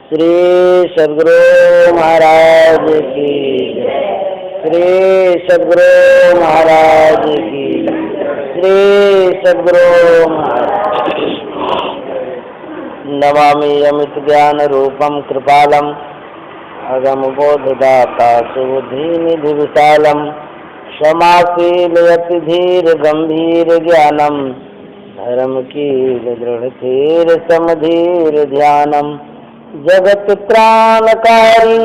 श्री सद्गुरु महाराज की जय। श्री सद्गुरु महाराज की जय। श्री सद्गुरु महाराज। नमामि अमित ज्ञान रूपम कृपालम अगम बोधदाता सुबुद्धि विशालम क्षमाशील अति धीर गंभीर ज्ञानम धर्म की दृढ़ धीर समधीर ध्यानम जगत त्राणकारी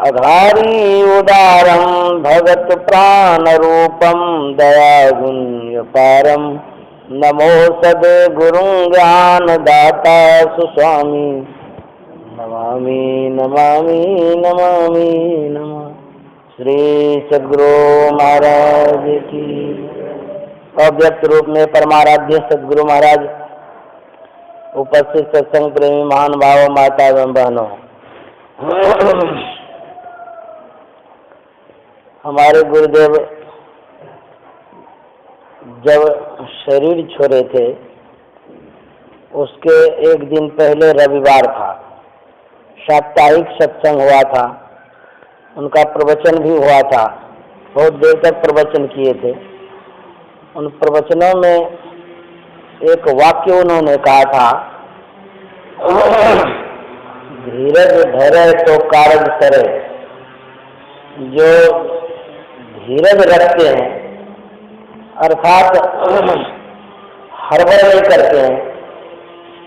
अघारी उदारम भगत प्राण रूपम दया गुण्य पारम नमो सदे गुरु ज्ञान दाता सुस्वामी नमामि नमामि नमामि नमः। श्री सद्गुरु महाराज की। अव्यक्त रूप में परमाराध्य सद्गुरु महाराज, उपस्थित सत्संग प्रेमी महान भाव माता एवं बहनों, हमारे गुरुदेव जब शरीर छोड़े थे उसके एक दिन पहले रविवार था, साप्ताहिक सत्संग हुआ था, उनका प्रवचन भी हुआ था, बहुत देर तक प्रवचन किए थे। उन प्रवचनों में एक वाक्य उन्होंने कहा था, धीरज धरे तो कारज करे। जो धीरज रखते हैं अर्थात हड़बड़ नहीं करते हैं,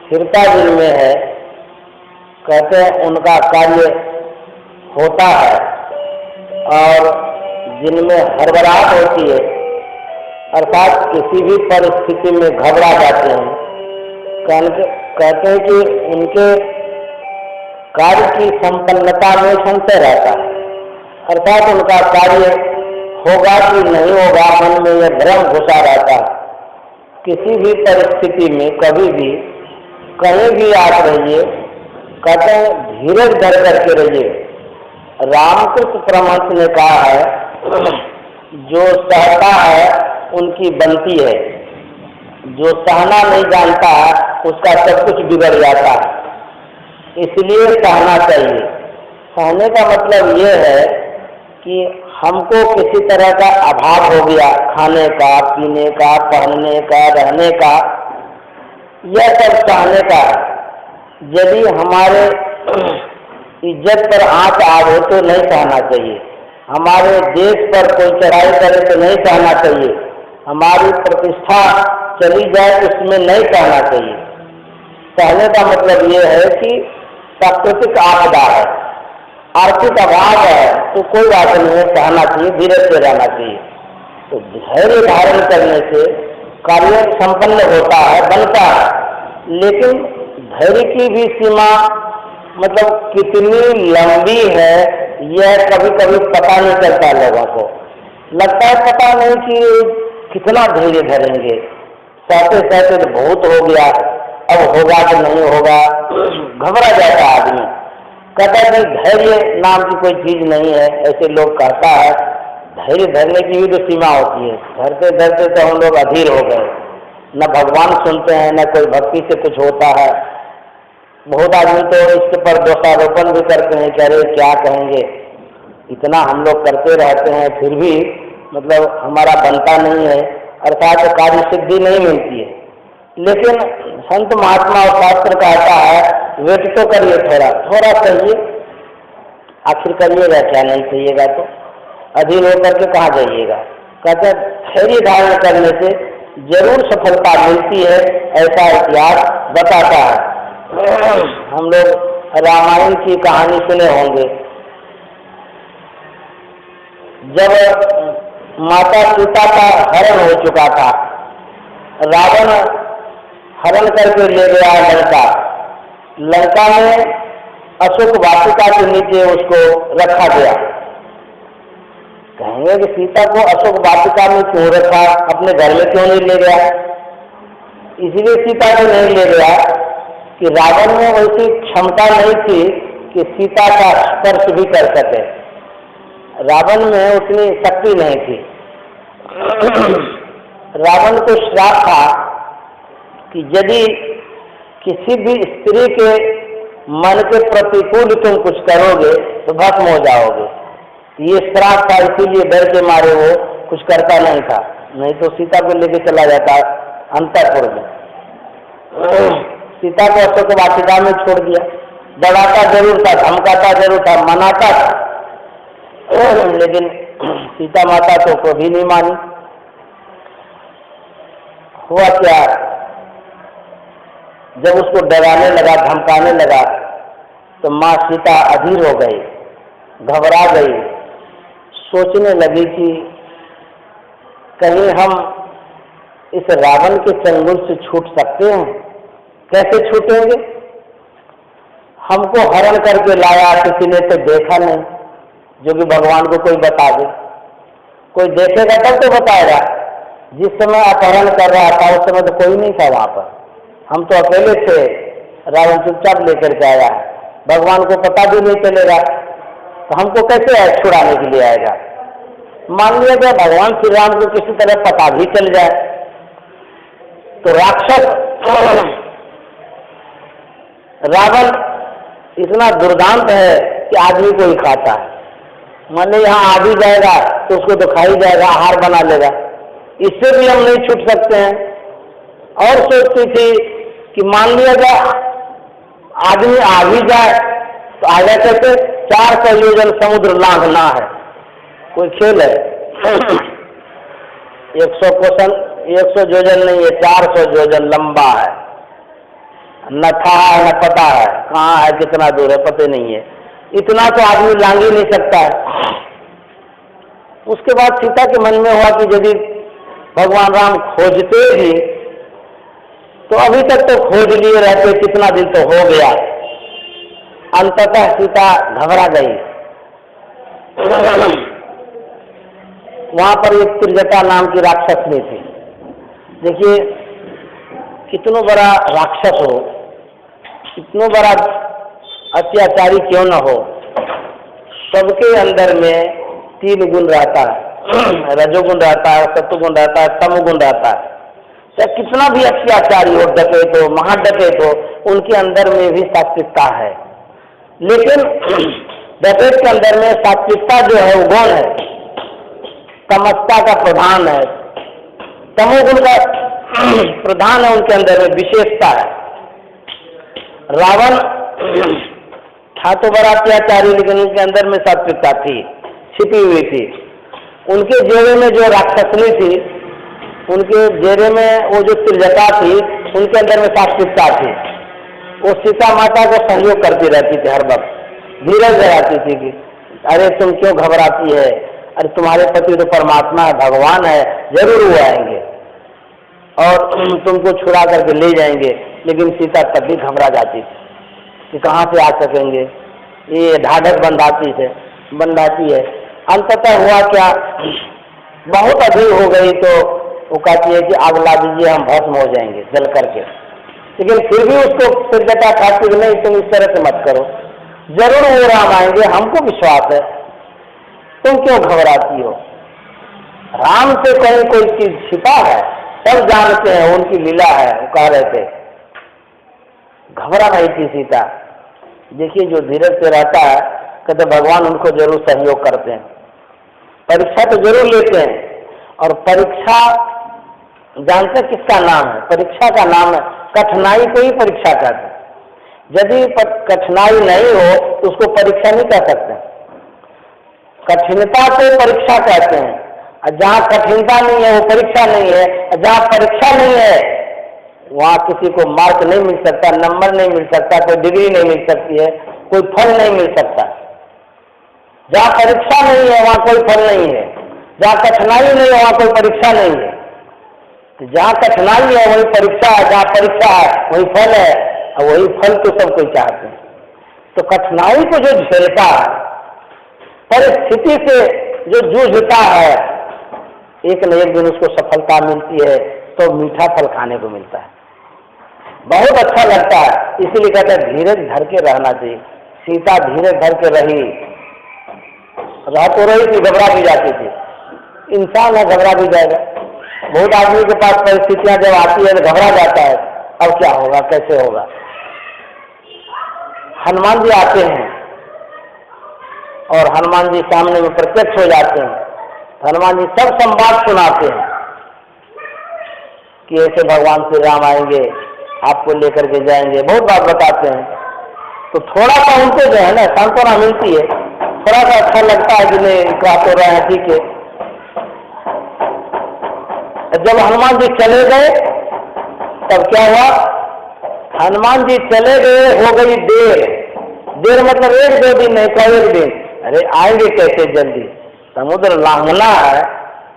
स्थिरता जिनमें है, कहते हैं उनका कार्य होता है। और जिनमें हड़बड़ाहट होती है अर्थात किसी भी परिस्थिति में घबरा जाते हैं, कहते हैं कि उनके कार्य की संपन्नता में संशय रहता है, अर्थात उनका कार्य होगा कि नहीं होगा, मन में यह भ्रम घुसा रहता है। किसी भी परिस्थिति में कभी भी कहीं भी आप रहिए, कहते हैं धीरज धर करके रहिए। रामकृष्ण परमहंस ने कहा है, जो सहता है उनकी बनती है, जो सहना नहीं जानता उसका सब कुछ बिगड़ जाता है। इसलिए सहना चाहिए। सहने का मतलब ये है कि हमको किसी तरह का अभाव हो गया, खाने का, पीने का, पहनने का, रहने का, यह सब सहने का है। यदि हमारे इज्जत पर आंच आवे तो नहीं सहना चाहिए, हमारे देश पर कोई चढ़ाई करे तो नहीं सहना चाहिए, हमारी प्रतिष्ठा चली जाए तो उसमें नहीं सहना चाहिए। सहने का मतलब ये है कि प्राकृतिक आपदा है, आर्थिक अभाव है, तो कोई बात नहीं है, सहना चाहिए, धीरज से रहना चाहिए। तो धैर्य धारण करने से कार्य संपन्न होता है, बनता है। लेकिन धैर्य की भी सीमा मतलब कितनी लंबी है यह कभी कभी पता नहीं चलता। लोगों को लगता है पता नहीं कि कितना धैर्य धरेंगे, सहते सहते तो बहुत हो गया, अब होगा कि नहीं होगा, घबरा जाता आदमी। कहता है कि धैर्य नाम की कोई चीज नहीं है, ऐसे लोग कहता है। धैर्य धरने की भी तो सीमा होती है। धरते धरते तो हम लोग अधीर हो गए, न भगवान सुनते हैं, न कोई भक्ति से कुछ होता है। बहुत आदमी तो इसके पर दोषारोपण भी करते हैं, कह रहे क्या कहेंगे, इतना हम लोग करते रहते हैं फिर भी मतलब हमारा बनता नहीं है, अर्थात कार्य सिद्धि नहीं मिलती है। लेकिन संत महात्मा और शास्त्र कहता है वेट तो करिए, थोड़ा थोड़ा सहिए, आखिर करिएगा क्या, नहीं सहिएगा तो अधीर होकर के कहाँ जाइएगा। कहते हैं धैर्य धारण करने से जरूर सफलता मिलती है, ऐसा इतिहास बताता है। हम लोग रामायण की कहानी सुने होंगे, जब माता सीता का हरण हो चुका था, रावण हरण करके ले गया लंका। लंका में अशोक वाटिका के नीचे उसको रखा गया। कहेंगे कि सीता को अशोक वाटिका में क्यों रखा, अपने घर में क्यों नहीं ले गया? इसलिए सीता को नहीं ले गया कि रावण में वैसी क्षमता नहीं थी कि सीता का स्पर्श भी कर सके। रावण में उतनी शक्ति नहीं थी। रावण को श्राप था कि यदि किसी भी स्त्री के मन के प्रतिकूल तुम कुछ करोगे तो भस्म हो जाओगे। ये श्राप था, इसीलिए डर के मारे वो कुछ करता नहीं था, नहीं तो सीता को लेके चला जाता अंतःपुर में। सीता को अशोक वाटिका में छोड़ दिया। डराता जरूर था, धमकाता जरूर था, मनाता था, लेकिन सीता माता तो कभी नहीं मानी। हुआ क्या, जब उसको डराने लगा, धमकाने लगा, तो माँ सीता अधीर हो गई, घबरा गई, सोचने लगी कि कहीं हम इस रावण के चंगुल से छूट सकते हैं। कैसे छूटेंगे? हमको हरण करके लाया, किसी ने तो देखा नहीं, जो कि भगवान को कोई बता दे। कोई देखेगा तब तो बताएगा। जिस समय अपहरण कर रहा था उस समय तो कोई नहीं था वहां पर, हम तो अकेले थे, रावण चुपचाप लेकर के आया, भगवान को पता भी नहीं चलेगा तो हमको कैसे छुड़ाने के लिए आएगा। मान लिया जाए भगवान श्री राम को किसी तरह पता भी चल जाए तो राक्षस रावण इतना दुर्दांत है कि आदमी को ही खाता है। मान लो यहाँ आ भी जाएगा तो उसको तो खा ही जाएगा, आहार बना लेगा। इससे भी हम नहीं छूट सकते हैं। और सोचती थी कि मान लिया जाए आदमी आ भी जाए तो आगे कैसे 400 योजन समुद्र लांघना है, कोई खेल है? 100 योजन नहीं है, 400 योजन लंबा है, न था है न पता है कहाँ है, कितना दूर है पता नहीं है। इतना तो आदमी लांघ ही नहीं सकता है। उसके बाद सीता के मन में हुआ कि यदि भगवान राम खोजते भी तो अभी तक तो खोज लिए रहते, कितना दिन तो हो गया। अंततः सीता घबरा गई। वहां पर एक त्रिजटा नाम की राक्षसनी थी। देखिए कितना बड़ा राक्षस हो, कितना बड़ा अत्याचारी क्यों न हो, सबके अंदर में 3 गुण रहता है, रजोगुण रहता है, सत्वगुण रहता है, तमोगुण रहता है। चाहे कितना भी अत्याचारी हो, डकैत हो, महाडकैत हो, उनके अंदर में भी सात्विकता है। लेकिन डकैत के अंदर में सात्विकता जो है वो गुण है, तमस्ता का प्रधान है, तमोगुण का प्रधान है, उनके अंदर में विशेषता है। रावण था तो बड़ा अत्याचारी, लेकिन उनके अंदर में सात्विकता थी, छिपी हुई थी। उनके जेरे में जो राक्षसनी थी, उनके जेरे में वो जो त्रिजटा थी, उनके अंदर में सात्विकता थी। वो सीता माता को सहयोग करती रहती थी, हर वक्त धीरज लगाती थी कि अरे तुम क्यों घबराती है, अरे तुम्हारे पति तो परमात्मा है, भगवान है, जरूर वो आएंगे और तुमको छुड़ा करके ले जाएंगे। लेकिन सीता तब भी घबरा जाती थी कि कहाँ से आ सकेंगे, ये ढाढ़स बंधाती है। अंततः हुआ क्या, बहुत अधीर हो गई तो वो कहती है कि आग ला दीजिए, हम भस्म हो जाएंगे जल करके। लेकिन फिर भी उसको त्रिजटा कहती कि नहीं तुम इस तरह से मत करो, जरूर वो राम आएंगे, हमको विश्वास है, तुम क्यों घबराती हो। राम से कहीं कोई चीज छिपा है, सब जानते हैं, उनकी लीला है, वो कह रहे थे। घबरा रही थी सीता। देखिए जो धीरज से रहता है, कहते भगवान उनको जरूर सहयोग करते हैं, परीक्षा तो जरूर लेते हैं। और परीक्षा जानते किसका नाम है? परीक्षा का नाम है, कठिनाई को ही परीक्षा कहते हैं। यदि कठिनाई नहीं हो तो उसको परीक्षा नहीं कह सकते। कठिनता को परीक्षा कहते हैं, और जहाँ कठिनता नहीं है वो परीक्षा नहीं है, और जहाँ परीक्षा नहीं है वहाँ किसी को मार्क नहीं मिल सकता, नंबर नहीं मिल सकता, कोई डिग्री नहीं मिल सकती है, कोई फल नहीं मिल सकता। जहाँ परीक्षा नहीं है वहाँ कोई फल नहीं है, जहाँ कठिनाई नहीं है वहाँ कोई परीक्षा नहीं है। तो जहाँ कठिनाई है वही परीक्षा है, जहाँ परीक्षा है वही फल है, और वही फल तो सब कोई चाहते हैं। तो कठिनाई को जो झेलता है, परिस्थिति से जो जूझता है, एक न एक दिन उसको सफलता मिलती है, तो मीठा फल खाने को मिलता है, बहुत अच्छा लगता है। इसीलिए कहते हैं धीरज धर के रहना चाहिए। सीता धीरज धर के रही, रह तो रही थी, घबरा भी जाती थी। इंसान है, घबरा भी जाएगा। बहुत आदमी के पास परिस्थितियां जब आती है तो घबरा जाता है, अब क्या होगा, कैसे होगा। हनुमान जी आते हैं और हनुमान जी सामने में प्रत्यक्ष हो जाते हैं। हनुमान जी सब संवाद सुनाते हैं कि ऐसे भगवान श्री राम आएंगे, आपको लेकर के जाएंगे, बहुत बात बताते हैं। तो थोड़ा सा उनको जो है ना सांत्वना मिलती है, थोड़ा सा अच्छा लगता है कि नहीं कहा तो रहे हैं, ठीक है। जब हनुमान जी चले गए तब क्या हुआ, हनुमान जी चले गए, हो गई देर मतलब 1-2 दिन नहीं, कई 1 दिन। अरे आएंगे कैसे जल्दी, समुद्र लांघना है,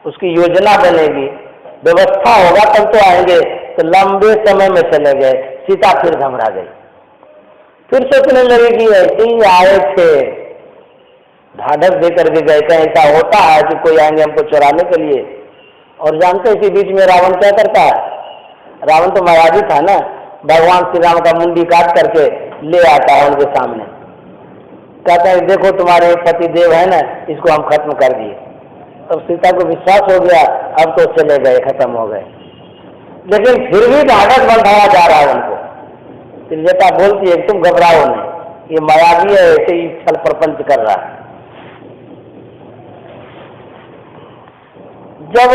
उसकी योजना बनेगी, व्यवस्था होगा तब तो आएंगे। तो लंबे समय में चले गए। सीता फिर घबरा गई, फिर सोचने लगी कि ऐसे ही आए थे, ढाढ़स दे करके गए थे, ऐसा होता है कि कोई आएंगे हमको चुराने के लिए। और जानते हैं कि बीच में रावण क्या करता है, रावण तो मायावी था ना, भगवान श्री राम का मुंडी काट करके ले आता है उनके सामने, कहता है देखो तुम्हारे पति देव है ना, इसको हम खत्म कर दिए। तब सीता को विश्वास हो गया, अब तो चले गए, खत्म हो गए। लेकिन फिर भी ढाढ़स बंधाया जा रहा है उनको। त्रिजटा बोलती है तुम घबराओ नहीं, ये मायावी है, ऐसे ही छल प्रपंच कर रहा है। जब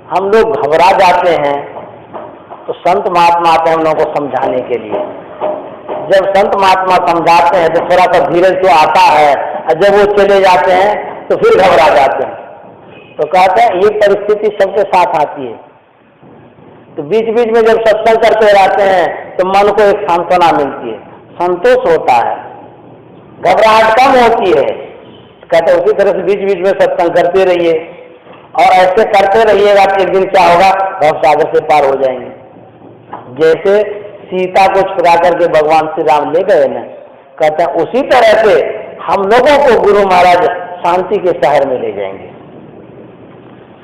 हम लोग घबरा जाते हैं तो संत महात्मा आते हैं हम लोगों को समझाने के लिए। जब संत महात्मा समझाते हैं तो थोड़ा सा धीरज तो आता है, और जब वो चले जाते हैं तो फिर घबरा जाते हैं। तो कहते हैं ये परिस्थिति सबके साथ आती है। तो बीच बीच में जब सत्संग करते रहते हैं तो मन को एक सांत्वना मिलती है, संतोष होता है, घबराहट कम होती है। कहते हैं उसी तरह से बीच बीच में सत्संग करते रहिए, और ऐसे करते रहिएगा कि एक दिन क्या होगा, भवसागर से पार हो जाएंगे। जैसे सीता को छुड़ा करके भगवान श्री राम ले गए ना, कहते हैं उसी तरह से हम लोगों को गुरु महाराज शांति के शहर में ले जाएंगे।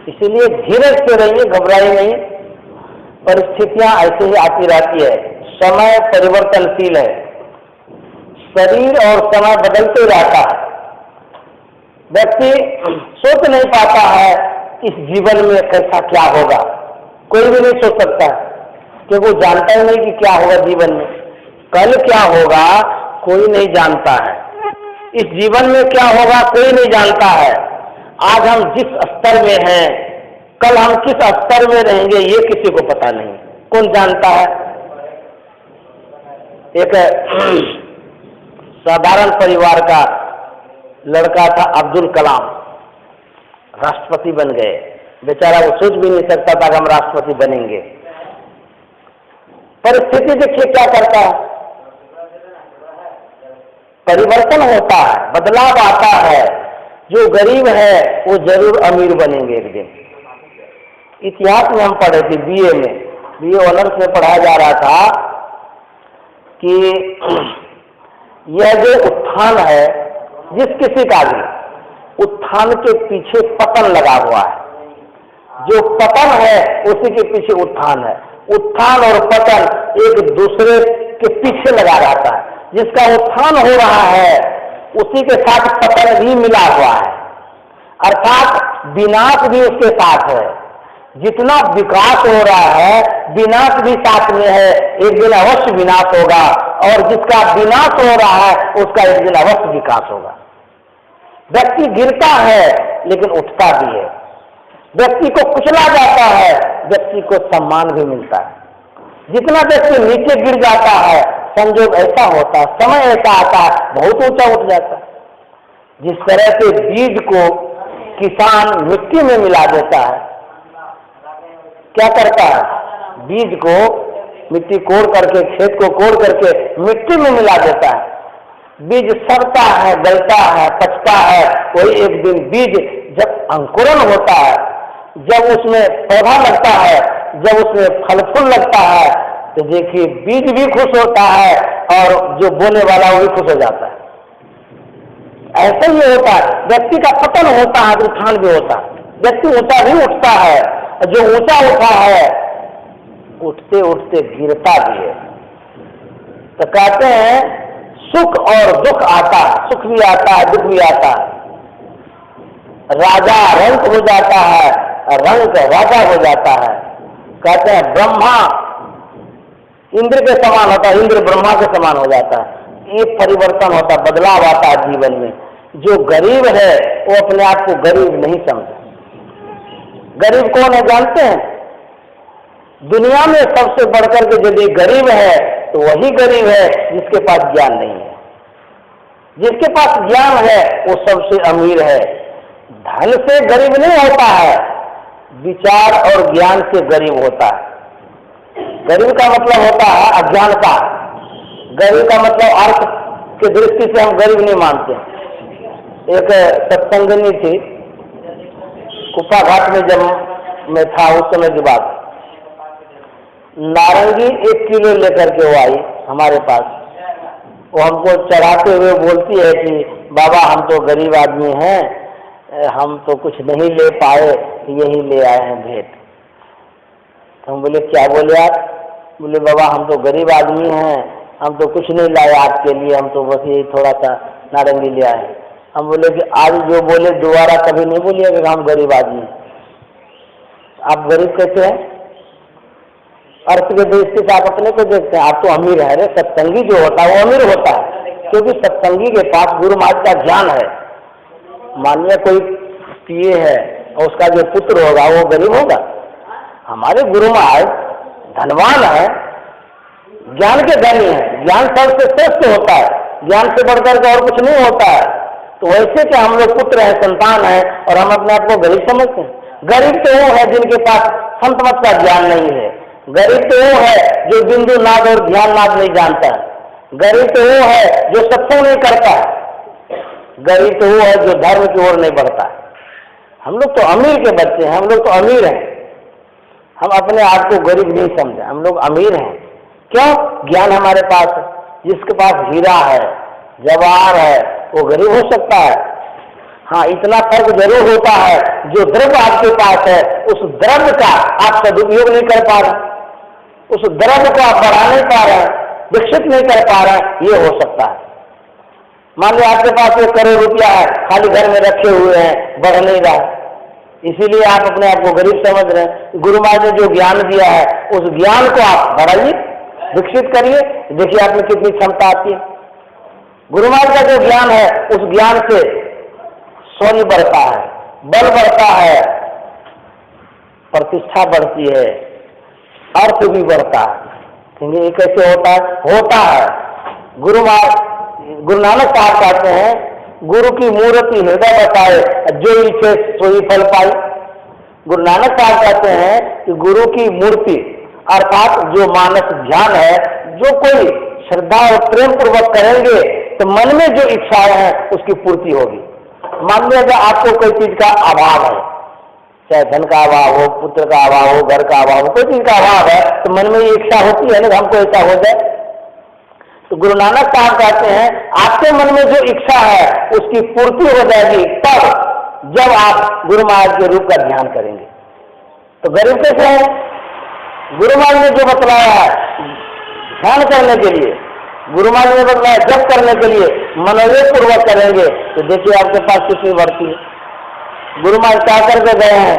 इसीलिए धीरज से रहिए, घबराइए नहीं। परिस्थितियां ऐसे ही आती रहती है, समय परिवर्तनशील है, शरीर और समय बदलते रहता है। व्यक्ति सोच नहीं पाता है इस जीवन में कैसा क्या होगा, कोई भी नहीं सोच सकता है, क्योंकि वो जानता ही नहीं कि क्या होगा जीवन में, कल क्या होगा कोई नहीं जानता है। इस जीवन में क्या होगा कोई नहीं जानता है। आज हम जिस स्तर में हैं, कल हम किस स्तर में रहेंगे ये किसी को पता नहीं, कौन जानता है। एक साधारण परिवार का लड़का था, अब्दुल कलाम, राष्ट्रपति बन गए। बेचारा वो सोच भी नहीं सकता था कि हम राष्ट्रपति बनेंगे। परिस्थिति देखिए क्या करता है, परिवर्तन होता है, बदलाव आता है। जो गरीब है वो जरूर अमीर बनेंगे एक दिन। इतिहास में हम पढ़े थे, बीए ऑनर्स में पढ़ाया जा रहा था कि यह जो उत्थान है, जिस किसी का भी उत्थान के पीछे पतन लगा हुआ है। जो पतन है उसी के पीछे उत्थान है। उत्थान और पतन एक दूसरे के पीछे लगा रहता है। जिसका उत्थान हो रहा है उसी के साथ पतन भी मिला हुआ है, अर्थात विनाश भी उसके साथ है। जितना विकास हो रहा है विनाश भी साथ में है, एक दिन अवश्य विनाश होगा। और जिसका विनाश हो रहा है उसका एक दिन अवश्य विकास होगा। व्यक्ति गिरता है लेकिन उठता भी है, व्यक्ति को कुचला जाता है, व्यक्ति को सम्मान भी मिलता है। जितना व्यक्ति नीचे गिर जाता है, संजोग ऐसा होता है, समय ऐसा आता है, बहुत ऊंचा उठ जाता है। जिस तरह से बीज को किसान मिट्टी में मिला देता है, क्या करता है, बीज को मिट्टी कोड़ करके, खेत को कोड़ करके मिट्टी में मिला देता है। बीज सड़ता है, गलता है, पचता है। वही एक दिन बीज जब अंकुरन होता है, जब उसमें पौधा लगता है, जब उसमें फल फूल लगता है, तो देखिए बीज भी खुश होता है और जो बोने वाला वो भी खुश हो जाता है। ऐसा ही होता है, व्यक्ति का पतन होता है, उत्थान भी होता है। व्यक्ति ऊंचा भी उठता है, जो ऊंचा उठा है उठते उठते गिरता भी है। तो कहते हैं सुख और दुख आता है, सुख भी आता है, दुख भी आता है। राजा रंक हो जाता है, रंक राजा हो जाता है। कहते हैं ब्रह्मा इंद्र के समान होता है, इंद्र ब्रह्मा के समान हो जाता है। ये परिवर्तन होता, बदलाव आता है जीवन में। जो गरीब है वो अपने आप को गरीब नहीं समझे। गरीब कौन है जानते हैं? दुनिया में सबसे बढ़कर के यदि गरीब है तो वही गरीब है जिसके पास ज्ञान नहीं है। जिसके पास ज्ञान है वो सबसे अमीर है। धन से गरीब नहीं होता है, विचार और ज्ञान से गरीब होता है। गरीब का मतलब होता है अज्ञानता। गरीब का मतलब अर्थ की दृष्टि से हम गरीब नहीं मानते। एक सत्संगिनी थी, कुप्पा घाट में जब मैं था उस समय की बात, नारंगी 1 किलो लेकर के वो आई हमारे पास। वो हमको चढ़ाते हुए बोलती है कि बाबा हम तो गरीब आदमी हैं, हम तो कुछ नहीं ले पाए, यही ले आए हैं भेंट। तो हम बोले क्या बोले आप? बोले बाबा हम तो गरीब आदमी हैं, हम तो कुछ नहीं लाए आपके लिए, हम तो बस यही थोड़ा सा नारंगी ले आए। हम बोले कि आज जो बोले दोबारा कभी नहीं बोलिएगा कि हम गरीब आदमी हैं। आप गरीब कैसे हैं? अर्थ के दृष्टि से आप अपने को देखते हैं, आप तो अमीर है। रे सत्संगी जो होता है वो अमीर होता है, क्योंकि सत्संगी के पास गुरु महाराज का ज्ञान है। मानिए कोई पिए है और उसका जो पुत्र होगा वो गरीब होगा? हमारे गुरु महाराज धनवान है, ज्ञान के धनी है। ज्ञान सबसे श्रेष्ठ होता है, ज्ञान से बढ़कर के और कुछ नहीं होता है। तो वैसे कि हम लोग पुत्र हैं, संतान है, और हम अपने आप को गरीब समझते हैं। गरीब तो वो है जिनके पास संत मत का ज्ञान नहीं है। गरीब तो वो है जो बिंदु नाद और ध्यान नाद नहीं जानता है। गरीब तो वो है जो सत्संग नहीं करता है। गरीब तो वो है जो धर्म की ओर नहीं बढ़ता है। हम लोग तो अमीर के बच्चे हैं, हम लोग तो अमीर हैं। हम अपने आप को गरीब नहीं समझे, हम लोग अमीर हैं। क्यों? ज्ञान हमारे पास है। जिसके पास हीरा है, जवाहर है, वो गरीब हो सकता है। हाँ, इतना फर्क जरूर होता है, जो द्रव्य आपके पास है उस द्रव्य का आप सदुपयोग नहीं कर पा रहे, उस द्रव्य को आप बढ़ा नहीं पा रहे, विकसित नहीं कर पा रहे, ये हो सकता है। मान लो आपके पास 1 करोड़ रुपया है, खाली घर में रखे हुए हैं, बढ़ नहीं रहा, इसीलिए आप अपने आप को गरीब समझ रहे हैं। गुरु महाराज ने जो ज्ञान दिया है उस ज्ञान को आप बढ़ाइए, विकसित करिए, देखिए आप में कितनी क्षमता आती है। गुरु महाराज का जो ज्ञान है उस ज्ञान से शौर्य बढ़ता है, बल बढ़ता है, प्रतिष्ठा बढ़ती है, अर्थ भी बढ़ता है। ये कैसे होता है? होता है। गुरु नानक साहब कहते हैं गुरु की मूर्ति हृदय बताए, जो इच्छे सोई फल पाई। गुरु नानक साहब कहते हैं कि गुरु की मूर्ति अर्थात जो मानस ध्यान है, जो कोई श्रद्धा और प्रेम पूर्वक करेंगे तो मन में जो इच्छाएं हैं उसकी पूर्ति होगी। मान लिया कि आपको कोई चीज का अभाव है, चाहे धन का अभाव हो, पुत्र का अभाव हो, घर का अभाव हो, कोई चीज का अभाव है, तो मन में ये इच्छा होती है ना हमको ऐसा हो जाए। तो गुरु नानक साहब कहते हैं आपके मन में जो इच्छा है उसकी पूर्ति हो जाएगी तब जब आप गुरु महाराज के रूप का ध्यान करेंगे। तो गरीब कैसे है? गुरु महाराज ने जो बतलाया है ध्यान करने के लिए, गुरु महाराज ने बतलाया जप करने के लिए, मनोयोग पूर्वक करेंगे तो देखिए आपके पास कितनी बढ़ती है। गुरु महाराज क्या करके गए हैं,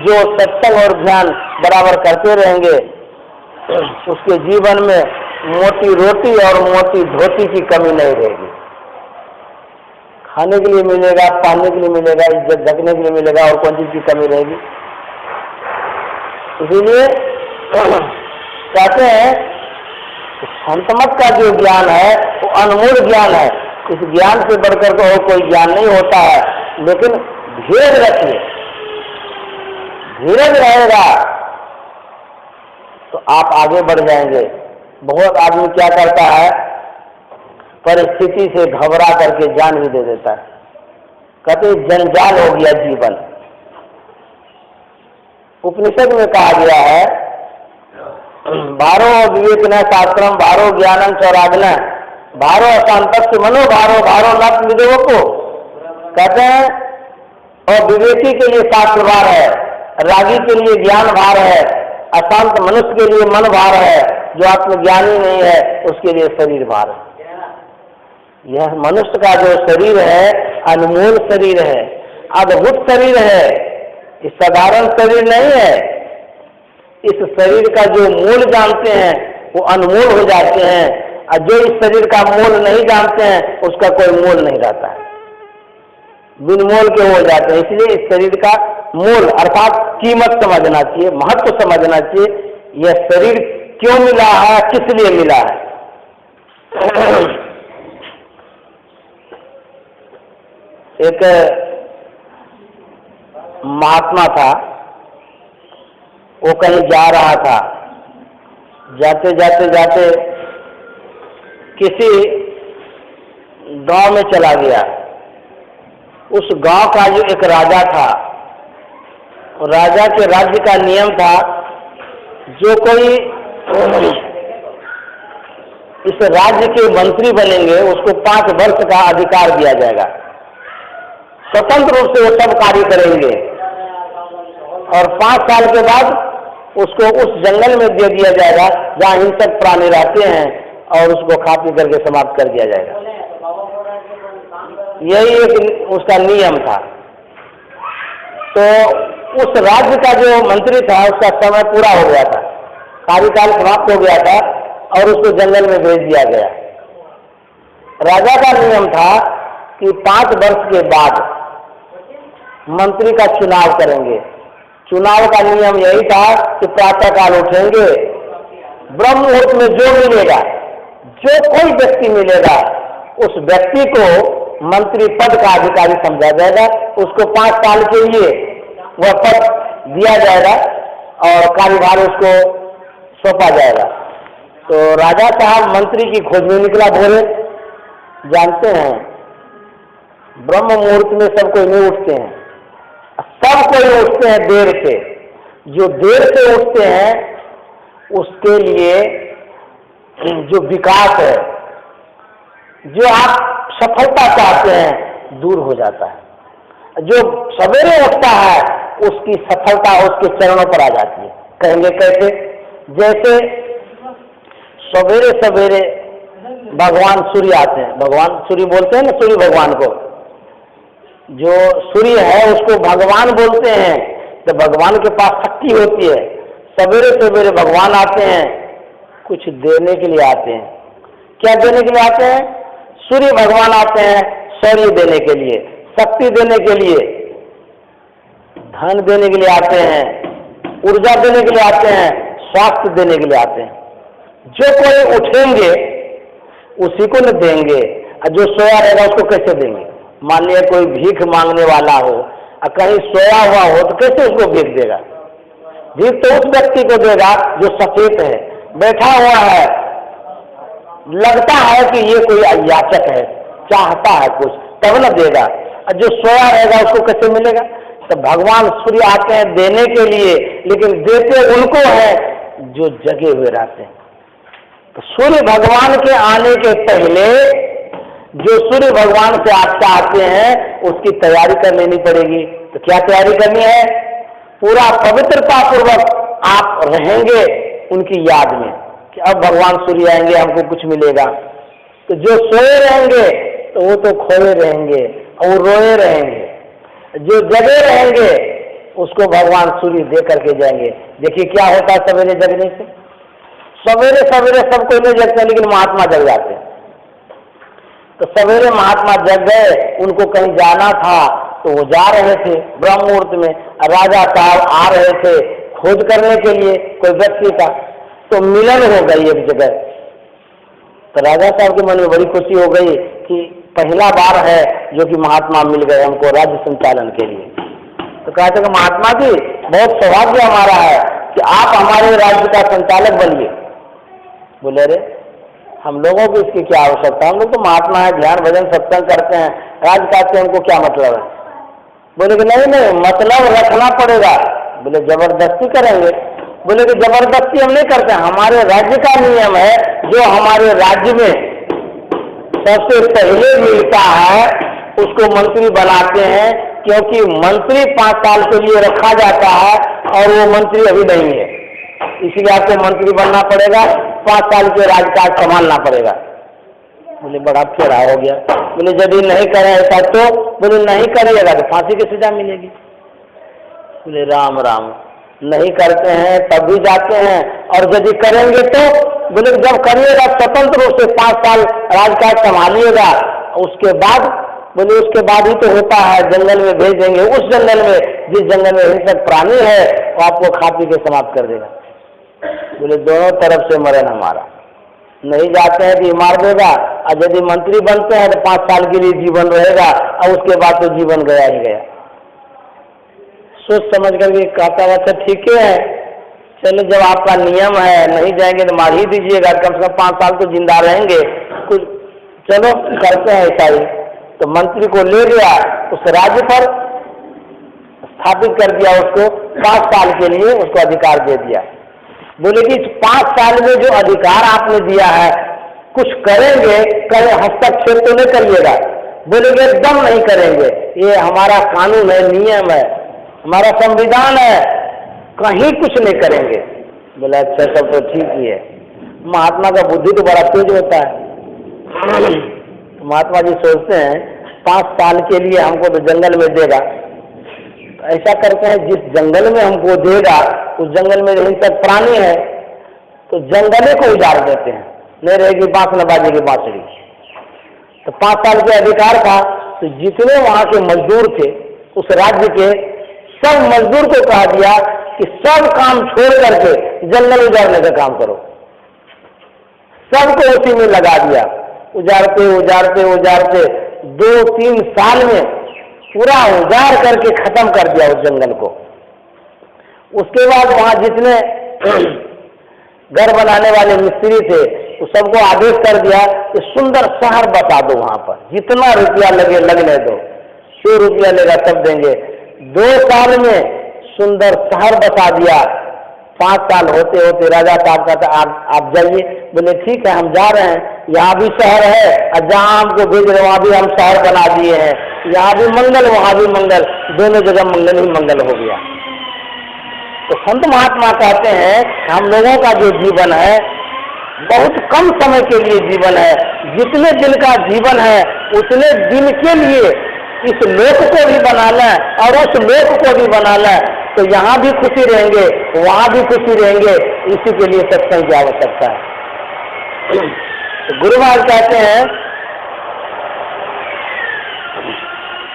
जो सत्संग और ध्यान बराबर करते रहेंगे उसके जीवन में मोटी रोटी और मोटी धोती की कमी नहीं रहेगी। खाने के लिए मिलेगा, पहनने के लिए मिलेगा, इज्जत ढकने के लिए मिलेगा, और कौन चीज की कमी रहेगी? इसीलिए कहते हैं संत मत का जो ज्ञान है वो अनमोल ज्ञान है। इस ज्ञान से बढ़कर तो और कोई ज्ञान नहीं होता है। लेकिन धीरज रखिए, धीरज रहेगा तो आप आगे बढ़ जाएंगे। बहुत आदमी क्या करता है, परिस्थिति से घबरा करके जान भी दे देता है। कहते जंजाल हो गया जीवन। उपनिषद में कहा गया है भारो विवेकन शास्त्रम भारो ज्ञानम चौराग्न भारो अशांत मनो भारो भारो नत विदेव को। कहते हैं और विवेकी के लिए शास्त्र भार है, रागी के लिए ज्ञान भार है, अशांत मनुष्य के लिए मन भार है, जो आत्मज्ञानी नहीं है उसके लिए शरीर भार है। यह मनुष्य का जो शरीर है अनमोल शरीर है, अद्भुत शरीर है, इस साधारण शरीर नहीं है। इस शरीर का जो मूल जानते हैं वो अनमोल हो जाते हैं, और जो इस शरीर का मोल नहीं जानते हैं उसका कोई मोल नहीं रहता है, बिन मोल के हो जाते हैं। इसलिए इस शरीर का मोल अर्थात कीमत समझना चाहिए, महत्व समझना चाहिए। यह शरीर क्यों मिला है, किस लिए मिला है। एक महात्मा था, वो कहीं जा रहा था, जाते जाते जाते किसी गांव में चला गया। उस गांव का जो एक राजा था, राजा के राज्य का नियम था, जो कोई इस राज्य के मंत्री बनेंगे उसको 5 वर्ष का अधिकार दिया जाएगा, स्वतंत्र रूप से वो सब कार्य करेंगे, और 5 साल के बाद उसको उस जंगल में दे दिया जाएगा जहाँ हिंसक प्राणी रहते हैं, और उसको खा पी करके समाप्त कर दिया जाएगा। यही एक उसका नियम था। तो उस राज्य का जो मंत्री था उसका समय पूरा हो गया था, कार्यकाल समाप्त हो गया था, और उसको जंगल में भेज दिया गया। राजा का नियम था कि 5 वर्ष के बाद मंत्री का चुनाव करेंगे। चुनाव का नियम यही था कि प्रातःकाल उठेंगे, ब्रह्म मुहूर्त में जो मिलेगा, जो कोई व्यक्ति मिलेगा, उस व्यक्ति को मंत्री पद का अधिकारी समझा जाएगा, उसको 5 साल के लिए वह पद दिया जाएगा और कार्यभार उसको सौंपा जाएगा। तो राजा साहब मंत्री की खोज में निकला भोरे। जानते हैं ब्रह्म मुहूर्त में सब कोई नहीं उठते हैं, सब कोई उठते हैं देर से। जो देर से उठते हैं उसके लिए जो विकास है, जो आप सफलता चाहते हैं, दूर हो जाता है। जो सवेरे उठता है उसकी सफलता उसके चरणों पर आ जाती है। कहेंगे कैसे? जैसे सवेरे सवेरे भगवान सूर्य आते हैं, भगवान सूर्य बोलते हैं ना, सूर्य भगवान को, जो सूर्य है उसको भगवान बोलते हैं। तो भगवान के पास शक्ति होती है, सवेरे सवेरे भगवान आते हैं, कुछ देने के लिए आते हैं। क्या देने के लिए आते हैं? सूर्य भगवान आते हैं शौर्य देने के लिए, शक्ति देने के लिए, धन देने के लिए आते हैं, ऊर्जा देने के लिए आते हैं, स्वास्थ्य देने के लिए आते हैं। जो कोई उठेंगे उसी को न देंगे, और जो सोया रहेगा उसको कैसे देंगे? मान लिया कोई भीख मांगने वाला हो और कहीं सोया हुआ हो तो कैसे उसको भीख देगा? भीख तो उस व्यक्ति को देगा जो सचेत है, बैठा हुआ है, लगता है कि ये कोई याचक है, चाहता है कुछ, तब न देगा। और जो सोया रहेगा उसको कैसे मिलेगा? तो भगवान सूर्य आते हैं देने के लिए, लेकिन देते उनको है जो जगे हुए रहते हैं। तो सूर्य भगवान के आने के पहले जो सूर्य भगवान से आप चाहते हैं उसकी तैयारी कर लेनी पड़ेगी। तो क्या तैयारी करनी है? पूरा पवित्रता पूर्वक आप रहेंगे उनकी याद में कि अब भगवान सूर्य आएंगे, हमको कुछ मिलेगा। तो जो सोए रहेंगे तो वो तो खोए रहेंगे और रोए रहेंगे, जो जगे रहेंगे उसको भगवान सूर्य दे करके जाएंगे। देखिए क्या होता है सवेरे जगने से। सवेरे सवेरे सब कोई नहीं जगते, लेकिन महात्मा जग जाते हैं। तो सवेरे महात्मा जग गए, उनको कहीं जाना था तो वो जा रहे थे ब्रह्म मुहूर्त में। राजा साहब आ रहे थे खोज करने के लिए कोई व्यक्ति का, तो मिलन हो गई एक जगह। तो राजा साहब के मन में बड़ी खुशी हो गई कि पहला बार है जो कि महात्मा मिल गए हमको राज्य संचालन के लिए। तो कहते कि महात्मा जी बहुत सौभाग्य हमारा है कि आप हमारे राज्य का संचालक बनिए। बोले अरे हम लोगों को इसकी क्या आवश्यकता, हम लोग तो महात्मा है, ध्यान भजन सत्संग करते हैं, राजकाज से हमको क्या मतलब है। बोले कि नहीं नहीं मतलब रखना पड़ेगा। बोले जबरदस्ती करेंगे? बोले कि जबरदस्ती हम नहीं करते, हमारे राज्य का नियम है, जो हमारे राज्य में सबसे पहले मिलता है उसको मंत्री बनाते हैं, क्योंकि मंत्री 5 साल के लिए रखा जाता है और वो मंत्री अभी नहीं है, इसलिए आपको मंत्री बनना पड़ेगा, 5 साल के राजकाज संभालना पड़ेगा। बोले बड़ा फेरा हो गया। बोले यदि नहीं करें ऐसा तो? बोले नहीं करिएगा तो फांसी की सजा मिलेगी। बोले राम राम, नहीं करते हैं तब भी जाते हैं, और यदि करेंगे तो बोले जब करिएगा स्वतंत्र रूप से 5 साल राजकाज संभालिएगा, उसके बाद बोले उसके बाद ही तो होता है, जंगल में भेज देंगे, उस जंगल में जिस जंगल में हिंसक प्राणी है वो आपको खा पी के समाप्त कर देगा। बोले दोनों तरफ से मरण हमारा, नहीं जाते हैं तो मार देगा, और यदि मंत्री बनते हैं तो 5 साल के लिए जीवन रहेगा, और उसके बाद तो जीवन गया ही गया। सोच समझ करके कहता है अच्छा ठीक है, चलो जब आपका नियम है नहीं जाएंगे तो मार ही दीजिएगा, कम से कम 5 साल तो जिंदा रहेंगे, कुछ चलो करते हैं ऐसा ही। तो मंत्री को ले गया, उस राज्य पर स्थापित कर दिया, उसको 5 साल के लिए उसको अधिकार दे दिया। बोले कि 5 साल में जो अधिकार आपने दिया है कुछ करेंगे, कहीं हस्तक्षेप तो नहीं करिएगा। बोले कि एकदम नहीं करेंगे, ये हमारा कानून है, नियम है, हमारा संविधान है, कहीं कुछ नहीं करेंगे। बोला अच्छा सब तो ठीक ही है। महात्मा का बुद्धि तो बड़ा तेज होता है। महात्मा जी सोचते हैं 5 साल के लिए हमको तो जंगल में देगा, तो ऐसा करते हैं जिस जंगल में हमको देगा उस जंगल में हिंसक प्राणी है तो जंगले को उजाड़ देते हैं, नहीं रहेगी बांस न बाजेगी बांसुरी। तो 5 साल के अधिकार था, तो जितने वहां के मजदूर थे उस राज्य के सब मजदूर को कहा दिया कि सब काम छोड़ करके जंगल उजाड़ने का काम करो। सबको उसी में लगा दिया, उजाड़ते उजाड़ते उजाड़ते 2-3 साल में पूरा उजाड़ करके खत्म कर दिया उस जंगल को। उसके बाद वहां जितने घर बनाने वाले मिस्त्री थे उस सबको आदेश कर दिया कि सुंदर शहर बता दो, वहां पर जितना रुपया लगे लगने दो, जो रुपया लेगा सब देंगे। 2 साल में सुंदर शहर बता दिया। 5 साल होते होते राजा साहब कहता आप जाइए। बोले ठीक है हम जा रहे हैं, यहाँ भी शहर है और जहाँ हमको भेज रहे वहाँ भी हम शहर बना दिए हैं, यहाँ भी मंगल वहाँ भी मंगल, दोनों जगह मंगल ही मंगल हो गया। तो संत महात्मा कहते हैं हम लोगों का जो जीवन है बहुत कम समय के लिए जीवन है, जितने दिन का जीवन है उतने दिन के लिए इस लोक को भी बना लें और उस लोक को भी बना लें, तो यहाँ भी खुशी रहेंगे वहाँ भी खुशी रहेंगे। इसी के लिए सत्संग की आवश्यकता है। तो गुरु महाराज कहते हैं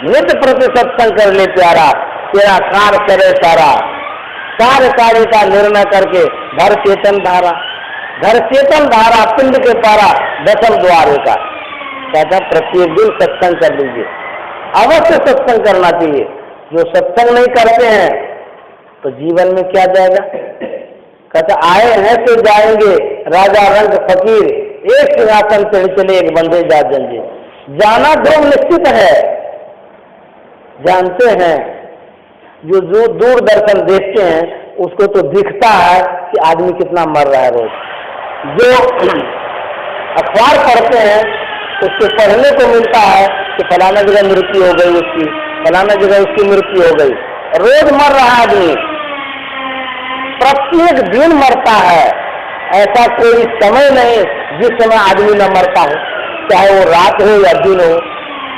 नित्य प्रति सत्संग कर ले प्यारा, तेरा कार करे सारा, कार्य कार्य का निर्णय करके घर चेतन धारा, घर चेतन धारा पिंड के पारा, 10 द्वारे का। कहता प्रत्येक दिन सत्संग कर लीजिए, अवश्य सत्संग करना चाहिए। जो सत्संग नहीं करते हैं तो जीवन में क्या जाएगा। कहता आए हैं तो जाएंगे, राजा रंग फकीर, एक सिंहासन चढ़ चले एक बंदे जा जंजीर। जाना ध्रुव निश्चित है, जानते हैं जो दूरदर्शन देखते हैं उसको तो दिखता है कि आदमी कितना मर रहा है रोज। जो अखबार पढ़ते हैं उसको पढ़ने को मिलता है कि फलाना जगह मृत्यु हो गई उसकी, फलाना जगह उसकी मृत्यु हो गई। रोज मर रहा आदमी, प्रत्येक दिन मरता है। ऐसा कोई समय नहीं जिस समय आदमी न मरता हो, चाहे वो रात हो या दिन हो।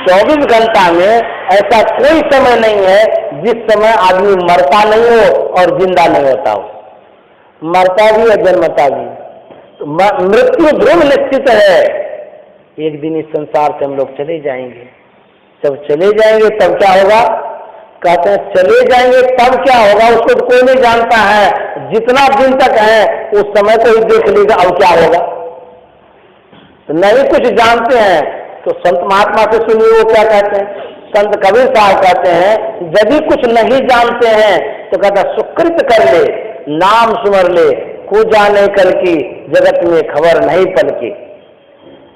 24 घंटा में ऐसा कोई समय नहीं है जिस समय आदमी मरता नहीं हो और जिंदा नहीं होता हो। मरता भी और जन्मता भी। तो मृत्यु ध्रुव निश्चित है, एक दिन इस संसार से हम लोग चले जाएंगे। जब चले जाएंगे तब क्या होगा। कहते हैं चले जाएंगे तब क्या होगा उसको तो कोई नहीं जानता है, जितना दिन तक है उस समय को ही देख लीजिए अब क्या होगा। तो नहीं कुछ जानते हैं तो संत महात्मा से सुनिए वो क्या कहते हैं। संत कबीर साहब कहते हैं यदि कुछ नहीं जानते हैं तो कहता सुकृत कर ले, नाम सुमर ले, को जाने कल की, जगत में खबर नहीं पल की।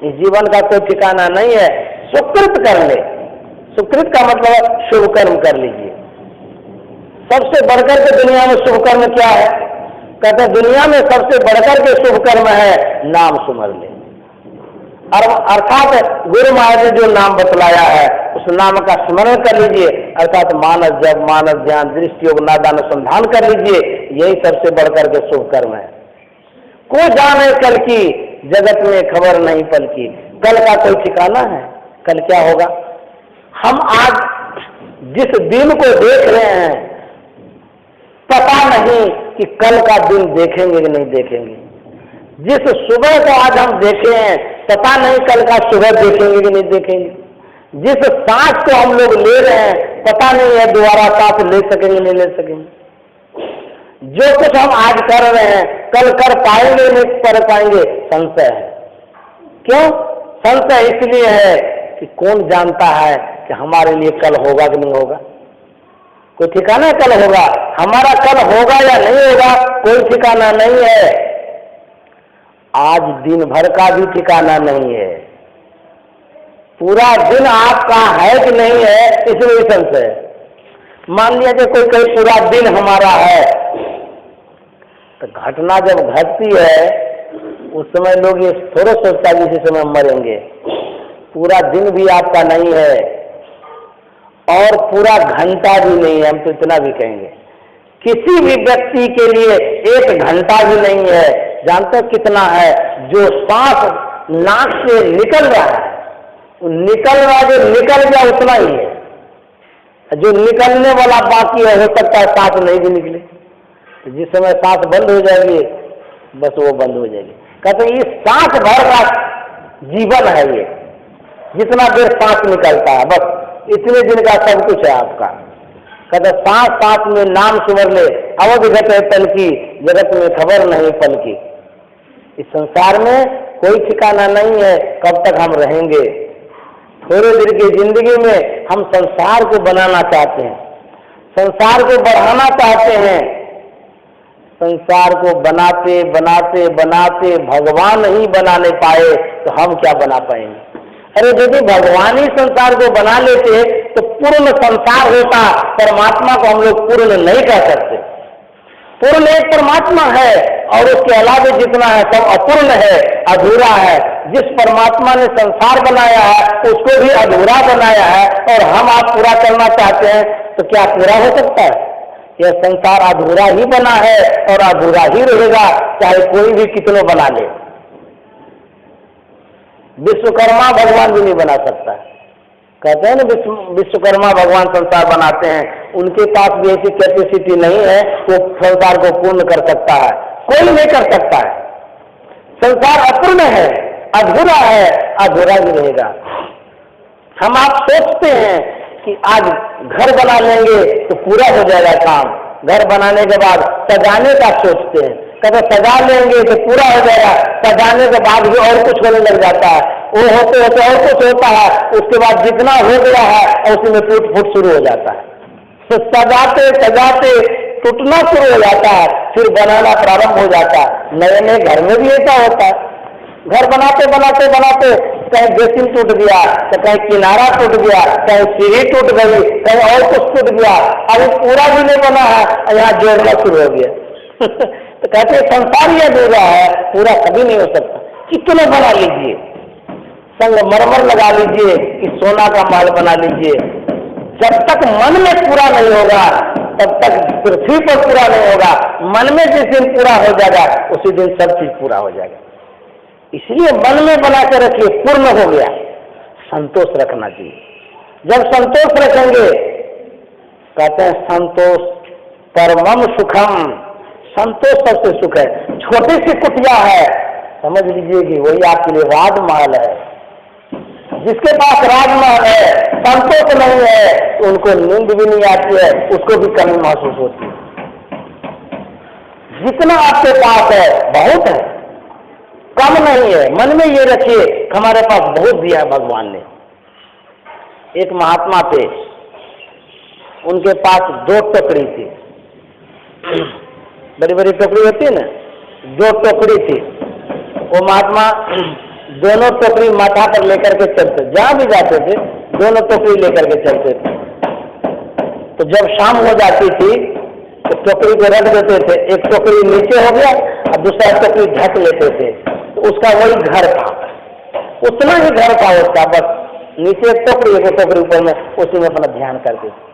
इस जीवन का कोई ठिकाना नहीं है, सुकृत कर ले। सुकृत का मतलब शुभ कर्म कर लीजिए। सबसे बढ़कर के दुनिया में शुभ कर्म क्या है। कहते हैं दुनिया में सबसे बढ़कर के शुभ कर्म है नाम सुमर ले। अर्थात गुरु महाराज ने जो नाम बतलाया है उस नाम का स्मरण कर लीजिए, अर्थात मानस जप, मानस ध्यान, दृष्टि योग, नादान अनुसंधान कर लीजिए। यही सबसे बढ़कर के शुभ कर्म है। को जाने कल की, जगत में खबर नहीं पल की। कल का कोई ठिकाना है, कल क्या होगा। हम आज जिस दिन को देख रहे हैं पता नहीं कि कल का दिन देखेंगे कि नहीं देखेंगे। जिस सुबह को आज हम देखे हैं, पता नहीं कल का सुबह देखेंगे कि नहीं देखेंगे। जिस सांस को हम लोग ले रहे हैं, पता नहीं है दोबारा सांस ले सकेंगे नहीं ले सकेंगे। जो कुछ हम आज कर रहे हैं, कल कर पाएंगे नहीं कर पाएंगे, संशय है। क्यों संशय? इसलिए है कि कौन जानता है कि हमारे लिए कल होगा कि नहीं होगा। कोई ठिकाना कल होगा, हमारा कल होगा या नहीं होगा कोई ठिकाना नहीं है। आज दिन भर का भी ठिकाना नहीं है, पूरा दिन आपका है कि नहीं है इसमें संशय है। मान लिया कि कोई कहीं पूरा दिन हमारा है, तो घटना जब घटती है उस समय लोग ये थोड़ा सोचता है इसी समय मरेंगे। पूरा दिन भी आपका नहीं है और पूरा घंटा भी नहीं है, हम तो इतना भी कहेंगे। किसी भी व्यक्ति के लिए एक घंटा भी नहीं है। जानते कितना है? जो सांस नाक से निकल रहा है, निकल रहा जो निकल गया उतना ही है। जो निकलने वाला बाकी है, हो सकता है सांस नहीं भी निकले। तो जिस समय सांस बंद हो जाएगी बस वो बंद हो जाएगी। कहते इस सांस भर का जीवन है ये, जितना देर सांस निकलता है बस इतने दिन का सब कुछ है आपका। कहते सांस सांस में नाम सुमर ले, अवध घट है तल की, जगत में खबर नहीं पल की। इस संसार में कोई ठिकाना नहीं है कब तक हम रहेंगे। थोड़े देर की जिंदगी में हम संसार को बनाना चाहते हैं, संसार को बढ़ाना चाहते हैं। संसार को बनाते बनाते बनाते भगवान ही बना नहीं पाए तो हम क्या बना पाएंगे। अरे यदि भगवान ही संसार को बना लेते तो पूर्ण संसार होता। परमात्मा को हम लोग पूर्ण नहीं कह सकते। पूर्ण एक परमात्मा है और उसके अलावा जितना है सब अपूर्ण है, अधूरा है। जिस परमात्मा ने संसार बनाया है उसको भी अधूरा बनाया है और हम आप पूरा करना चाहते हैं तो क्या पूरा हो सकता है? यह संसार अधूरा ही बना है और अधूरा ही रहेगा, चाहे कोई भी कितनों बना ले। विश्वकर्मा भगवान भी नहीं बना सकता। कहते हैं ना विश्वकर्मा भगवान संसार बनाते हैं, उनके पास भी ऐसी कैपेसिटी नहीं है वो संसार को पूर्ण कर सकता है। कोई नहीं कर सकता है। संसार अपूर्ण है, अधूरा है, अधूरा ही रहेगा। हम आप सोचते हैं कि आज घर बना लेंगे तो पूरा हो जाएगा काम। घर बनाने के बाद सजाने का सोचते हैं, कभी सजा लेंगे तो पूरा हो जाएगा। सजाने के बाद भी और कुछ होने लग जाता है, वो होते होते और कुछ होता है, उसके बाद जितना हो गया है उसी में टूट फूट शुरू हो जाता है। तो सजाते सजाते टूटना शुरू हो जाता है, फिर बनाना प्रारंभ हो जाता है। नए नए घर में भी ऐसा होता है। घर बनाते बनाते बनाते कहीं बेसिन टूट गया, तो कहीं किनारा टूट गया, कहीं सीढ़ी टूट गई, कहीं और कुछ टूट गया। अभी पूरा भी नहीं बना है, यहाँ जोड़ना शुरू हो गया। तो कहते संसार ही अधूरा है, पूरा कभी नहीं हो सकता। कितने बना लीजिए, संगमरमर लगा लीजिए कि सोना का माल बना लीजिए, जब तक मन में पूरा नहीं होगा तब तक पृथ्वी पर पूरा नहीं होगा। मन में जिस दिन पूरा हो जाएगा उसी दिन सब चीज पूरा हो जाएगा। इसलिए मन में बना कर रखिए, पूर्ण हो गया। संतोष रखना चाहिए। जब संतोष रखेंगे, कहते हैं संतोष परमम सुखम, संतोष सबसे सुख है। छोटी सी कुटिया है, समझ लीजिए कि वही आपके लिए राजमहल है। जिसके पास राजमहल है, संतोष नहीं है तो उनको नींद भी नहीं आती है, उसको भी कमी महसूस होती है। जितना आपके पास है बहुत है, कम नहीं है। मन में ये रखिए हमारे पास बहुत दिया है भगवान ने। एक महात्मा थे, उनके पास 2 टोकरी थी, बड़ी बड़ी टोकरी होती है ना, 2 टोकरी थी। वो महात्मा दोनों टोकरी माथा पर लेकर के चलते, जहां भी जाते थे दोनों टोकरी लेकर के चलते थे। तो जब शाम हो जाती थी तो टोकरी को रख देते थे, एक टोकरी नीचे हो गया और दूसरा टोकरी ढक लेते थे। तो उसका वही घर था, उतना ही घर था उसका, बस नीचे एक टोकरी एक टोकरी ऊपर में, उसी में अपना ध्यान करते थे।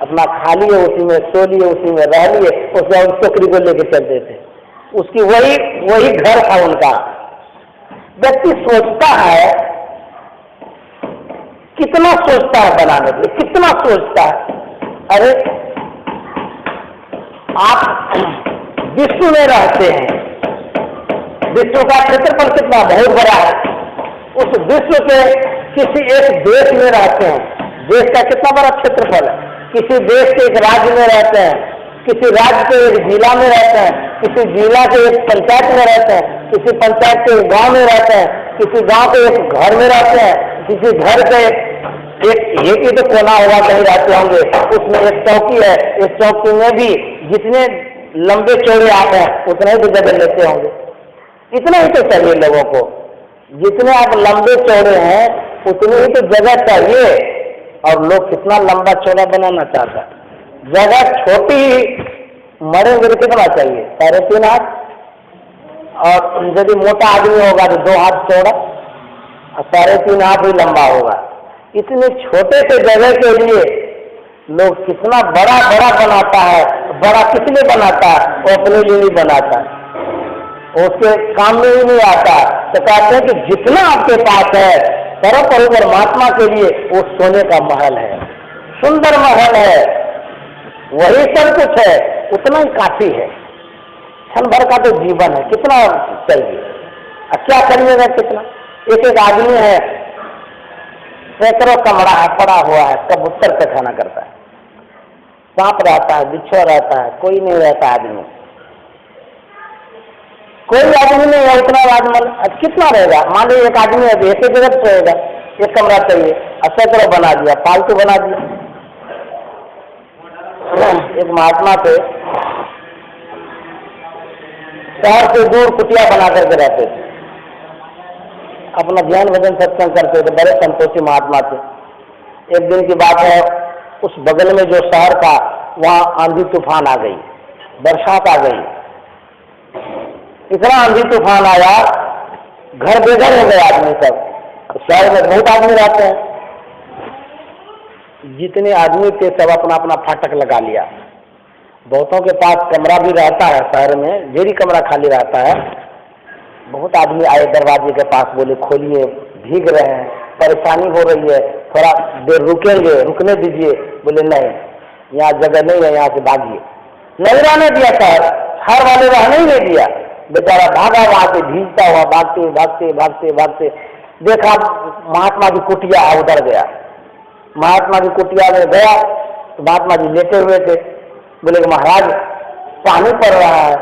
अपना खा लिए उसी में, सो लिए उसी में, रह लिए, उसके बाद टोकरी को लेके चलते थे। उसकी वही घर था उनका। व्यक्ति सोचता है, कितना सोचता है बनाने के लिए, कितना सोचता है। अरे आप विश्व में रहते हैं, विश्व का क्षेत्रफल कितना बहुत बड़ा है, उस विश्व के किसी एक देश में रहते हैं, देश का कितना बड़ा क्षेत्रफल है, किसी देश के एक राज्य में रहते हैं, किसी राज्य के एक जिला में रहते हैं, किसी जिला के एक पंचायत में रहते हैं, किसी पंचायत के एक गांव में रहते हैं, किसी गांव के एक घर में रहते हैं, किसी घर के एक ही तो कोना होगा कहीं रहते होंगे, उसमें एक चौकी है, इस चौकी में भी जितने लंबे चौड़े आप हैं उतना ही तो जगह लेते होंगे, इतना ही तो चाहिए लोगों को, जितने आप लंबे चौड़े हैं उतनी ही तो जगह चाहिए। और लोग कितना लंबा चौड़ा बनाना चाहता है, जगह छोटी मरेंगे तो कितना चाहिए, 3.5 हाथ, और यदि मोटा आदमी होगा तो 2 हाथ चौड़ा और 3.5 हाथ ही लंबा होगा। इतने छोटे से जगह के लिए लोग कितना बड़ा बड़ा बनाता है, बड़ा किस लिए बनाता है, वो अपने लिए नहीं बनाता, उसके काम में ही नहीं आता। तो कहते हैं कि जितना आपके पास है सर्वपरि परमात्मा के लिए वो सोने का महल है, सुंदर महल है, वही सब कुछ है, उतना ही काफी है। क्षण भर का तो जीवन है, कितना चाहिए, क्या करिएगा कितना। एक आदमी है, सैकड़ों कमरा है, पड़ा हुआ है, कबूतर पे खाना करता है, सांप रहता है, बिच्छू रहता है, कोई नहीं रहता आदमी, कोई आदमी नहीं है, उतना आदमी कितना रहेगा। मान लीजिए एक आदमी है, एक ही जगह रहेगा, एक कमरा चाहिए, सैकड़ों बना दिया, फालतू बना दिया। एक महात्मा थे, शहर से दूर कुटिया बना करके रहते थे, अपना ध्यान भजन सत्संग करते थे, बड़े संतोषी महात्मा थे। एक दिन की बात है, उस बगल में जो शहर था वहां आंधी तूफान आ गई, बरसात आ गई, इतना आंधी तूफान आया, घर बेघर हो गए आदमी सब। शहर में बहुत आदमी रहते हैं, जितने आदमी थे सब अपना अपना फाटक लगा लिया। बहुतों के पास कमरा भी रहता है, शहर में ढेरी कमरा खाली रहता है। बहुत आदमी आए दरवाजे के पास, बोले खोलिए, भीग रहे हैं, परेशानी हो रही है, थोड़ा देर रुकेंगे, रुकने दीजिए। बोले नहीं, यहाँ जगह नहीं है, यहाँ से भागिए। नहीं रहने दिया शहर वाले, रहने ही नहीं दिया। बेचारा भागा वहां से, भीगता हुआ, भागते भागते भागते भागते देखा महात्मा जी कुटिया उधर गया। महात्मा जी कुटिया में गया तो महात्मा जी लेटे हुए थे। बोले कि महाराज पानी पड़ रहा है,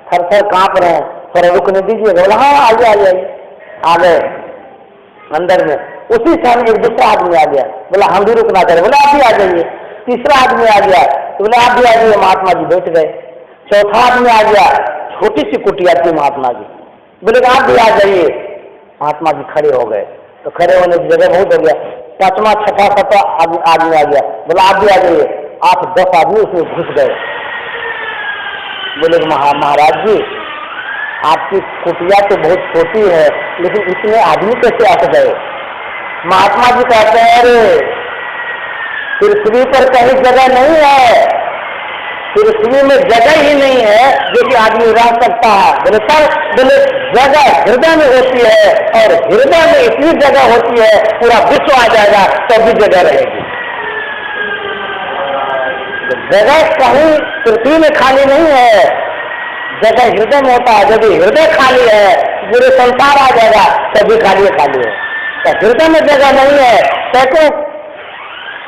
थर थर कांप रहे हैं, थोड़ा रुकने दीजिएगा। बोला हाँ आइए आइए। आ गए अंदर में, उसी समय एक दूसरा आदमी आ गया, बोला हम भी रुकना चाह रहे। बोला आप भी आ जाइए। तीसरा आदमी आ गया तो बोला आप भी आ जाइए। महात्मा जी बैठ गए। चौथा आदमी आ गया, छोटी सी कुटिया थी महात्मा जी, बोले आप भी आ जाइए। महात्मा जी खड़े हो गए, तो खड़े होने की जगह बहुत हो गया। पांचवा छठा सत्ता आदमी आ गया, बोला आप भी आ जाइए। आप 10 आदमी उसमें घुस गए। बोले महाराज जी आपकी कुटिया तो बहुत छोटी है, लेकिन इसमें आदमी कैसे आ गए। महात्मा जी कहते हैं अरे पृथ्वी पर कहीं जगह नहीं है, पृथ्वी में जगह ही नहीं है जो कि आदमी रह सकता है। बोले सर, बोले जगह हृदय में होती है, और हृदय में इतनी जगह होती है पूरा विश्व आ जाएगा तब भी जगह रहेगी। जगह कहीं पृथ्वी में खाली नहीं है, जगह हृदय में होता है। यदि हृदय खाली है पूरे संसार आ जाएगा, तभी खाली है। तो हृदय में जगह नहीं है, सैकड़ों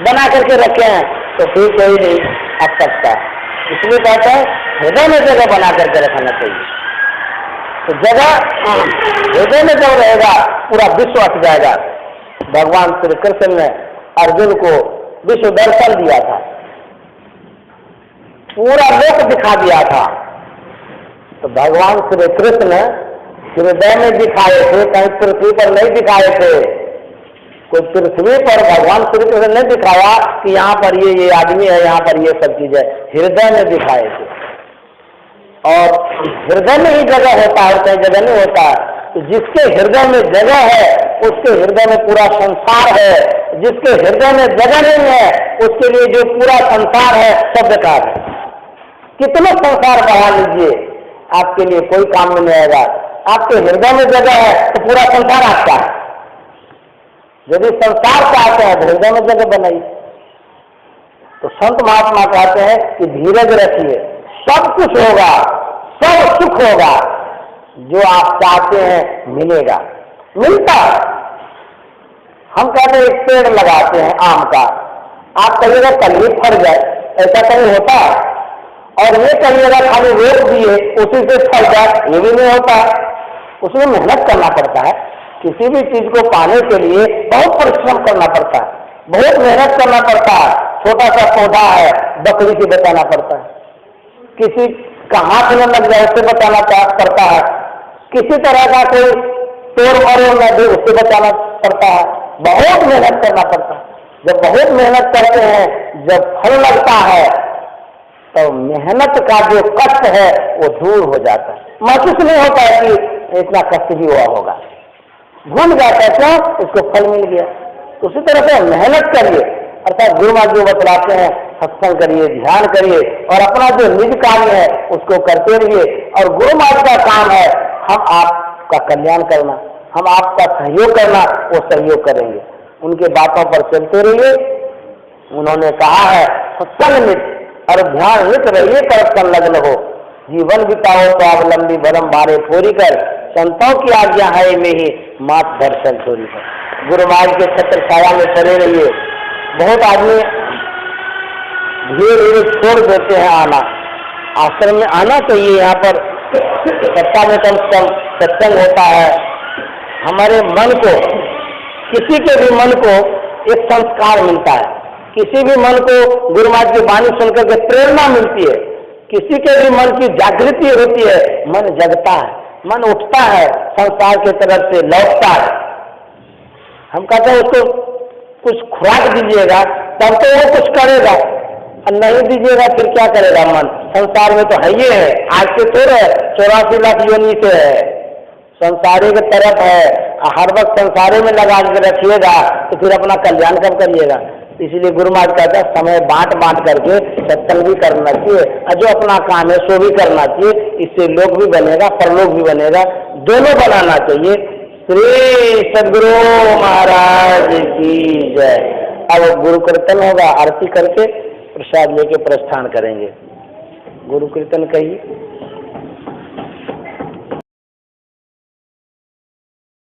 बना करके रखे हैं तो फिर कोई नहीं आ सकता। इसलिए कहते हैं हृदय में जगह बना करके रखना चाहिए। तो जगह हृदय में जब रहेगा पूरा विश्व हट जाएगा। भगवान श्री कृष्ण ने अर्जुन को विश्व दर्शन दिया था, पूरा लोक दिखा दिया था। तो भगवान श्री कृष्ण हृदय में दिखाए थे, कहीं पृथ्वी पर नहीं दिखाए थे। कोई पृथ्वी पर भगवान श्री कृष्ण ने दिखाया कि यहाँ पर ये आदमी है, यहाँ पर ये सब चीजें, हृदय में दिखाए थे। और हृदय में ही जगह होता है, कहीं जगह नहीं होता है। तो जिसके हृदय में जगह है उसके हृदय में पूरा संसार है, जिसके हृदय में जगह नहीं है उसके लिए जो पूरा संसार है सब बेकार है। कितना संसार बढ़ा लीजिए आपके लिए कोई काम में नहीं आएगा। आपके हृदय में जगह है तो पूरा संसार आपका है। यदि संसार चाहते हैं तो हृदय में जगह बनाइए। तो संत महात्मा कहते हैं कि धीरज रखिए, सब कुछ होगा, सब सुख होगा, जो आप चाहते हैं मिलेगा, मिलता है। हम कहते हैं एक पेड़ लगाते हैं आम का, आप कहिएगा कल ही फल जाए, ऐसा कहीं होता है? और ये कहिएगा खाली रोक दिए उसी से फल जाए, ये भी नहीं होता। उसमें मेहनत करना पड़ता है। किसी भी चीज को पाने के लिए बहुत परिश्रम करना पड़ता है, बहुत मेहनत करना पड़ता है। छोटा सा पौधा है, बकरी से बचाना पड़ता है, किसी का हाथ न लग जाए उससे बचाना पड़ता है, किसी तरह का कोई तोड़ मरोड़ न दे उससे बचाना पड़ता है, बहुत मेहनत करना पड़ता है। जब बहुत मेहनत करते हैं, जब फल लगता है तो मेहनत का जो कष्ट है वो दूर हो जाता है, महसूस नहीं होता है कि इतना कष्ट भी हुआ होगा, भूल जाता है क्यों, उसको फल मिल गया। उसी तरह से मेहनत करिए, अर्थात गुरु महाराज जो बतलाते हैं सत्संग करिए, ध्यान करिए और अपना जो निज कार्य है उसको करते रहिए। और गुरु महाराज का काम है हम आपका कल्याण करना, हम आपका सहयोग करना, वो सहयोग करेंगे। उनके बातों पर चलते रहिए। उन्होंने कहा है सत्संग नित और ध्यान नित रहिए, कर संलग्न हो, जीवन बिताओ स्वावलंबी भरम भारे फोरी कर, संतों की आज्ञा है में ही मात दर्शन चोरी कर। गुरु महाराज के छत्र छाया में चले रहिए। बहुत आदमी धीरे धीरे छोड़ देते हैं आना, आश्रम में आना चाहिए। यहाँ पर सप्ताह में कम से कम सत्संग होता है। हमारे मन को, किसी के भी मन को एक संस्कार मिलता है, किसी भी मन को गुरु महाराज की वाणी सुनकर के प्रेरणा मिलती है, किसी के भी मन की जागृति होती है, मन जगता है, मन उठता है, संसार की तरफ से लौटता है। हम कहते हैं उसको कुछ खुराक दीजिएगा तब तो वो कुछ करेगा, और नहीं दीजिएगा फिर क्या करेगा मन? संसार में तो है ही है, आज से थोड़े 84 लाख योनि से है, संसारी की तरफ है। हर वक्त संसारी में लगा के रखिएगा तो फिर अपना कल्याण कब करिएगा? इसलिए गुरु महाराज कहता है समय बांट बांट करके सत्संग भी करना चाहिए, और जो अपना काम है सो भी करना चाहिए। इससे लोक भी बनेगा, परलोक भी बनेगा, दोनों बनाना चाहिए। श्री सद्गुरु महाराज की जय। अब गुरु कीर्तन होगा, आरती करके प्रसाद लेके प्रस्थान करेंगे। गुरु कीर्तन कहिए।